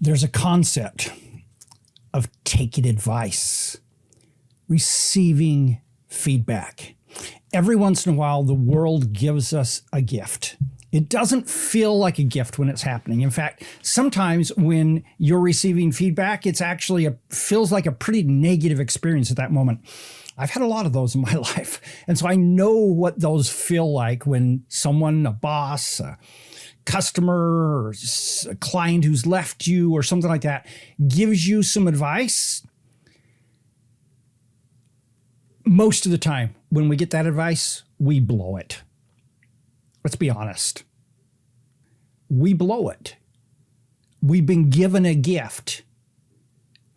There's a concept of taking advice, receiving feedback. Every once in a while, the world gives us a gift. It doesn't feel like a gift when it's happening. In fact, sometimes when you're receiving feedback, it's actually feels like a pretty negative experience at that moment. I've had a lot of those in my life. And so I know what those feel like when someone, a boss, a customer, or a client who's left you or something like that, gives you some advice. Most of the time, when we get that advice, we blow it. Let's be honest. We blow it. We've been given a gift,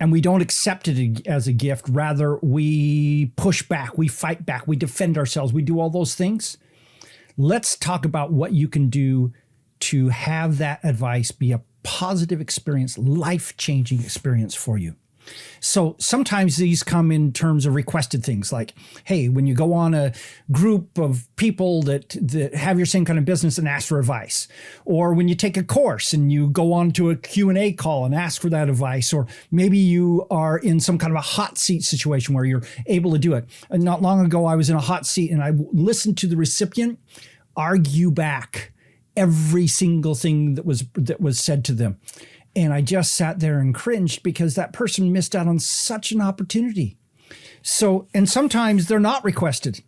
and we don't accept it as a gift. Rather, we push back, we fight back, we defend ourselves, we do all those things. Let's talk about what you can do to have that advice be a positive experience, life-changing experience for you. So sometimes these come in terms of requested things like, hey, when you go on a group of people that have your same kind of business and ask for advice, or when you take a course and you go on to a Q&A call and ask for that advice, or maybe you are in some kind of a hot seat situation where you're able to do it. And not long ago, I was in a hot seat and I listened to the recipient argue back every single thing that was said to them. And I just sat there and cringed because that person missed out on such an opportunity. So, and sometimes they're not requested.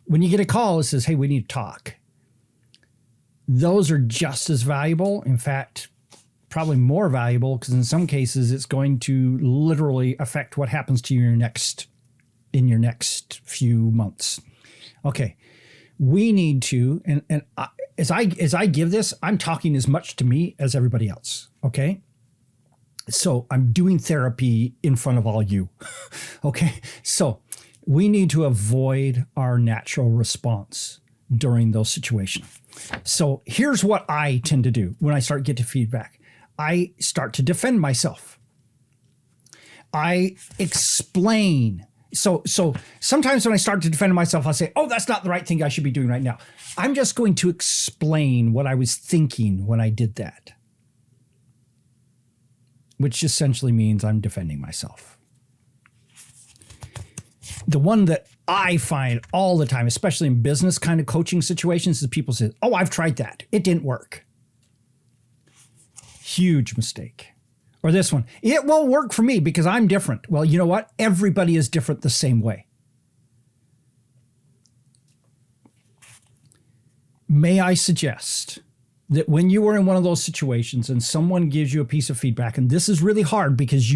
When you get a call, it says, hey, we need to talk. Those are just as valuable. In fact, probably more valuable, because in some cases, it's going to literally affect what happens to you in your next few months. Okay. We need to, as I give this, I'm talking as much to me as everybody else. Okay. So I'm doing therapy in front of all you. Okay. So we need to avoid our natural response during those situations. So here's what I tend to do when I start getting feedback. I start to defend myself. I explain. So sometimes when I start to defend myself, I'll say, oh, that's not the right thing I should be doing right now. I'm just going to explain what I was thinking when I did that, which essentially means I'm defending myself. The one that I find all the time, especially in business kind of coaching situations, is people say, oh, I've tried that. It didn't work. Huge mistake. Or this one, it won't work for me because I'm different. Well, you know what? Everybody is different the same way. May I suggest that when you are in one of those situations and someone gives you a piece of feedback, and this is really hard because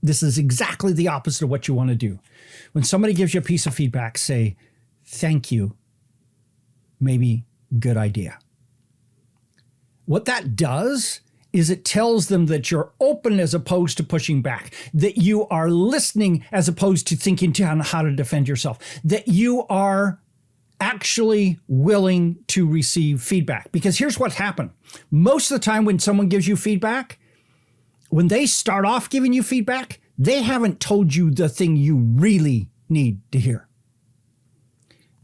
this is exactly the opposite of what you want to do. When somebody gives you a piece of feedback, say, thank you, maybe good idea. What that does is it tells them that you're open as opposed to pushing back, that you are listening as opposed to thinking on how to defend yourself, that you are actually willing to receive feedback. Because here's what happened. Most of the time when someone gives you feedback, when they start off giving you feedback, they haven't told you the thing you really need to hear.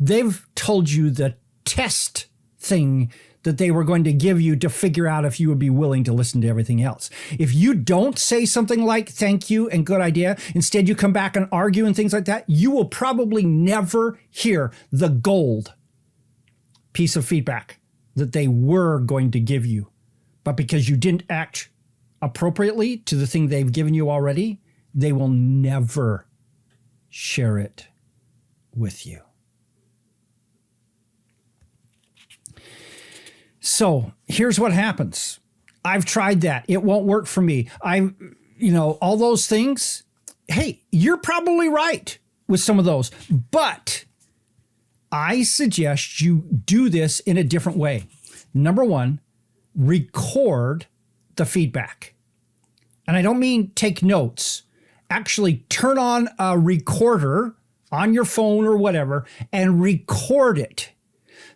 They've told you the test thing that they were going to give you to figure out if you would be willing to listen to everything else. If you don't say something like thank you and good idea, instead you come back and argue and things like that, you will probably never hear the gold piece of feedback that they were going to give you. But because you didn't act appropriately to the thing they've given you already, they will never share it with you. So here's what happens. I've tried that. It won't work for me. All those things. Hey, you're probably right with some of those, but I suggest you do this in a different way. Number one, record the feedback. And I don't mean take notes. Actually turn on a recorder on your phone or whatever and record it,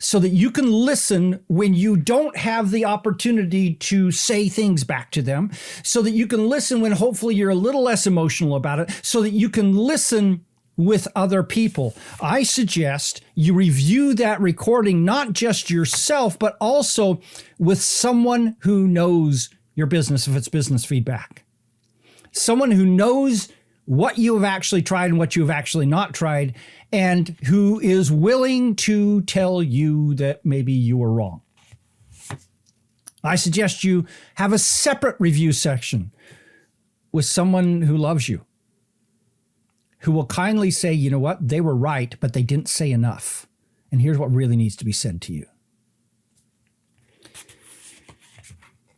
so that you can listen when you don't have the opportunity to say things back to them, so that you can listen when hopefully you're a little less emotional about it, so that you can listen with other people. I suggest you review that recording, not just yourself, but also with someone who knows your business if it's business feedback. Someone who knows what you have actually tried and what you have actually not tried, and who is willing to tell you that maybe you were wrong. I suggest you have a separate review section with someone who loves you, who will kindly say, you know what, they were right, but they didn't say enough. And here's what really needs to be said to you.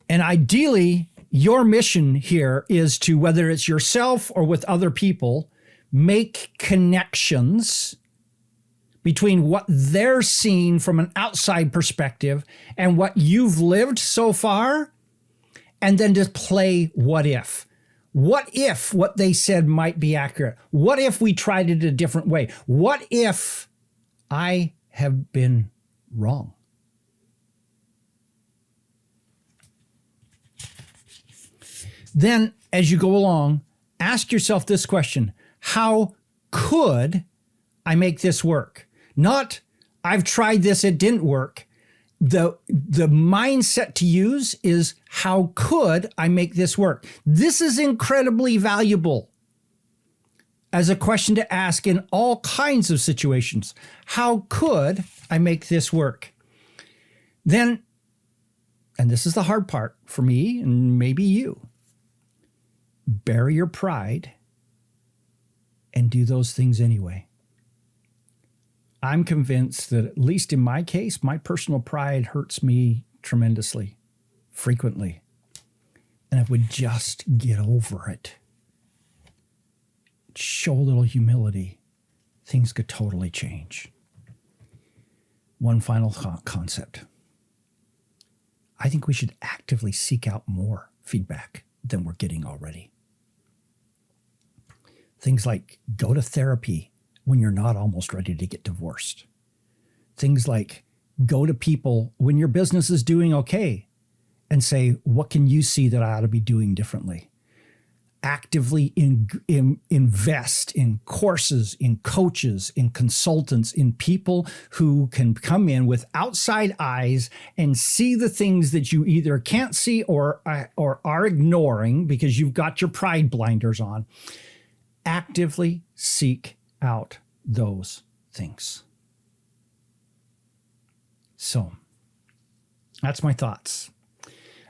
And ideally, your mission here is to, whether it's yourself or with other people, make connections between what they're seeing from an outside perspective and what you've lived so far, and then just play what if. What if what they said might be accurate? What if we tried it a different way? What if I have been wrong? Then, as you go along, ask yourself this question: how could I make this work? Not, I've tried this, it didn't work. The mindset to use is, how could I make this work? This is incredibly valuable as a question to ask in all kinds of situations. How could I make this work? Then, and this is the hard part for me and maybe you, bury your pride and do those things anyway. I'm convinced that, at least in my case, my personal pride hurts me tremendously, frequently. And if we just get over it, show a little humility, things could totally change. One final concept. I think we should actively seek out more feedback than we're getting already. Things like go to therapy when you're not almost ready to get divorced. Things like go to people when your business is doing okay and say, what can you see that I ought to be doing differently? Actively invest in courses, in coaches, in consultants, in people who can come in with outside eyes and see the things that you either can't see or are ignoring because you've got your pride blinders on. Actively seek out those things. So that's my thoughts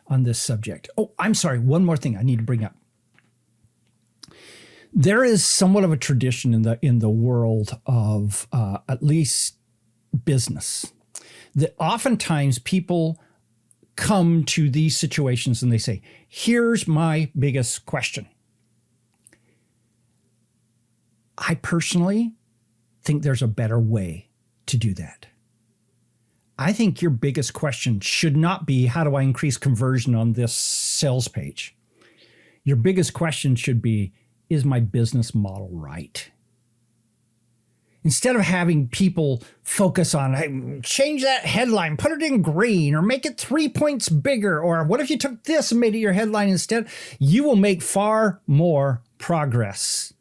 on this subject. Oh, I'm sorry. One more thing I need to bring up. There is somewhat of a tradition in the world of at least business that oftentimes people come to these situations and they say, here's my biggest question. I personally think there's a better way to do that. I think your biggest question should not be, how do I increase conversion on this sales page? Your biggest question should be, is my business model right? Instead of having people focus on, hey, change that headline, put it in green, or make it 3 points bigger, or what if you took this and made it your headline instead? You will make far more progress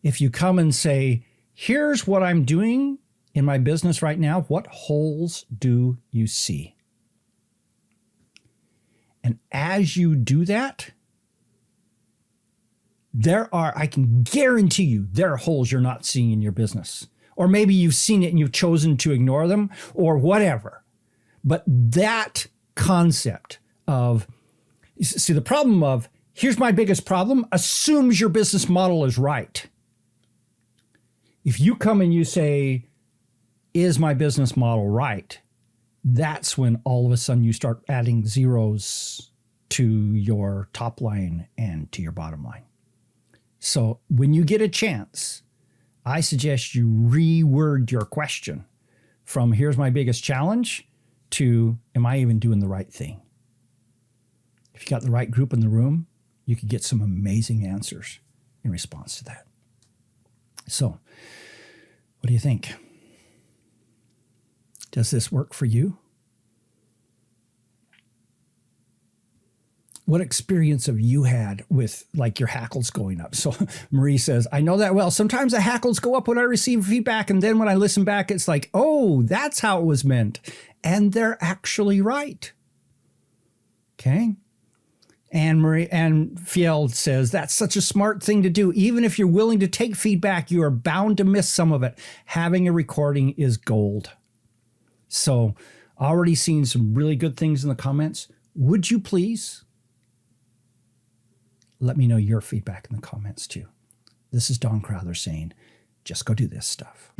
if you come and say, here's what I'm doing in my business right now. What holes do you see? And as you do that, I can guarantee you, there are holes you're not seeing in your business. Or maybe you've seen it and you've chosen to ignore them or whatever. But that concept of, see, the problem of, here's my biggest problem, assumes your business model is right. If you come and you say, is my business model right? That's when all of a sudden you start adding zeros to your top line and to your bottom line. So when you get a chance, I suggest you reword your question from here's my biggest challenge to am I even doing the right thing? If you got the right group in the room, you could get some amazing answers in response to that. So, what do you think? Does this work for you? What experience have you had with like your hackles going up? So Marie says, I know that well. Sometimes the hackles go up when I receive feedback. And then when I listen back, it's like, oh, that's how it was meant. And they're actually right. Okay. Anne Field says, that's such a smart thing to do. Even if you're willing to take feedback, you are bound to miss some of it. Having a recording is gold. So already seeing some really good things in the comments. Would you please let me know your feedback in the comments too. This is Don Crowther saying, just go do this stuff.